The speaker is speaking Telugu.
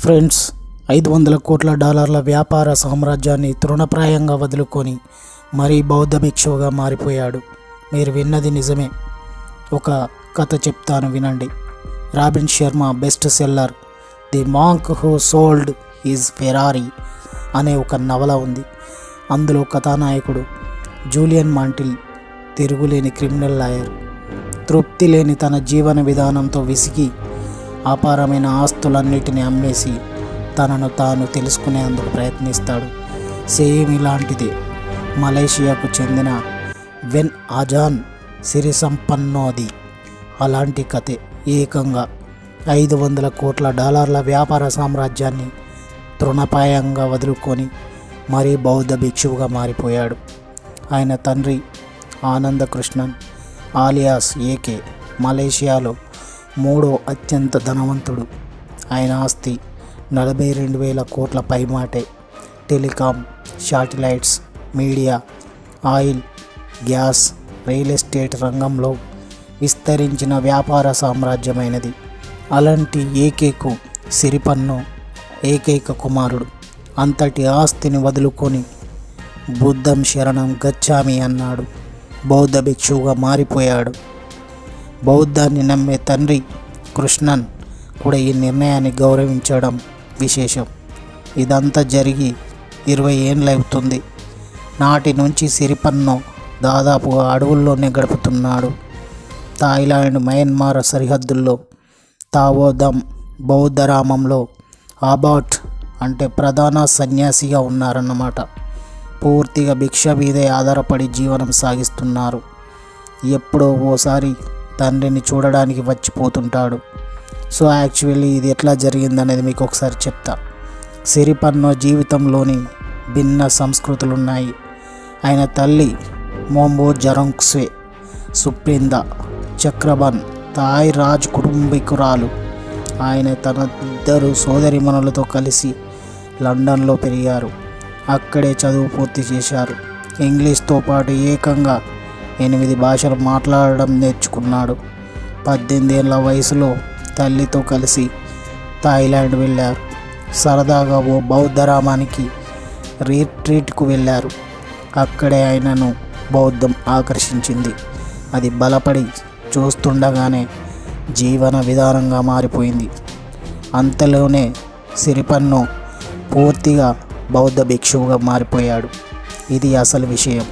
ఫ్రెండ్స్, $500 కోట్ల వ్యాపార సామ్రాజ్యాన్ని తృణప్రాయంగా వదులుకొని మరీ బౌద్ధ భిక్షువుగా మారిపోయాడు. మీరు విన్నది నిజమే. ఒక కథ చెప్తాను వినండి. Robin Sharma best seller the monk who sold his Ferrari అనే ఒక నవల ఉంది. అందులో కథానాయకుడు జూలియన్ మాంటిల్ తిరుగులేని క్రిమినల్ లాయర్. తృప్తి లేని తన జీవన విధానంతో విసిగి అపారమైన ఆస్తులన్నిటిని అమ్మేసి తనను తాను తెలుసుకునేందుకు ప్రయత్నిస్తాడు. సేమ్ ఇలాంటిదే మలేషియాకు చెందిన వెన్ అజాన్ సిరి సంపన్నోది. అలాంటి కథే. ఏకంగా $500 కోట్ల వ్యాపార సామ్రాజ్యాన్ని తృణప్రాయంగా వదులుకొని మరీ బౌద్ధ భిక్షువుగా మారిపోయాడు. ఆయన తండ్రి ఆనందకృష్ణన్ ఆలియాస్ ఏకే మలేషియాలో 3వ అత్యంత ధనవంతుడు. ఆయన ఆస్తి 42,000 కోట్ల పైమాటే. Telecom, satellites, media, oil, gas, real estate రంగంలో విస్తరించిన వ్యాపార సామ్రాజ్యమైనది. అలాంటి ఏకేకు సిరిపన్ను ఏకైక కుమారుడు. అంతటి ఆస్తిని వదులుకొని బుద్ధం శరణం గచ్చామి అన్నాడు. బౌద్ధ భిక్షువుగా మారిపోయాడు. బౌద్ధాన్ని నమ్మే తండ్రి కృష్ణన్ కూడా ఈ నిర్ణయాన్ని గౌరవించడం విశేషం. ఇదంతా జరిగి 20 ఏళ్ళవుతుంది. నాటి నుంచి సిరిపన్ను దాదాపుగా అడవుల్లోనే గడుపుతున్నాడు. థాయిలాండ్, మయన్మార్ సరిహద్దుల్లో తావోదమ్ బౌద్ధరామంలో అబాట్ అంటే ప్రధాన సన్యాసిగా ఉన్నారన్నమాట. పూర్తిగా భిక్ష మీదే ఆధారపడి జీవనం సాగిస్తున్నారు. ఎప్పుడో ఓసారి తండ్రిని చూడడానికి వచ్చిపోతుంటాడు. సో యాక్చువల్లీ ఇది ఎట్లా జరిగిందనేది మీకు ఒకసారి చెప్తా. సిరిపన్ను జీవితంలోని భిన్న సంస్కృతులున్నాయి. ఆయన తల్లి మోంబో జరోంగ్స్వే సుప్రింద చక్రబన్ థాయ్ రాజ్ కుటుంబీకురాలు. ఆయన తన 2 సోదరిమణులతో కలిసి లండన్లో పెరిగారు. అక్కడే చదువు పూర్తి చేశారు. ఇంగ్లీష్తో పాటు ఏకంగా 8 భాషలు మాట్లాడడం నేర్చుకున్నాడు. 18 ఏళ్ల వయసులో తల్లితో కలిసి థాయిలాండ్ వెళ్ళారు. సరదాగా ఓ బౌద్ధరామానికి రీట్రీట్కు వెళ్ళారు. అక్కడే ఆయనను బౌద్ధం ఆకర్షించింది. అది బలపడి చూస్తుండగానే జీవన విధానంగా మారిపోయింది. అంతలోనే సిరిపన్ను పూర్తిగా బౌద్ధ భిక్షువుగా మారిపోయాడు. ఇది అసలు విషయం.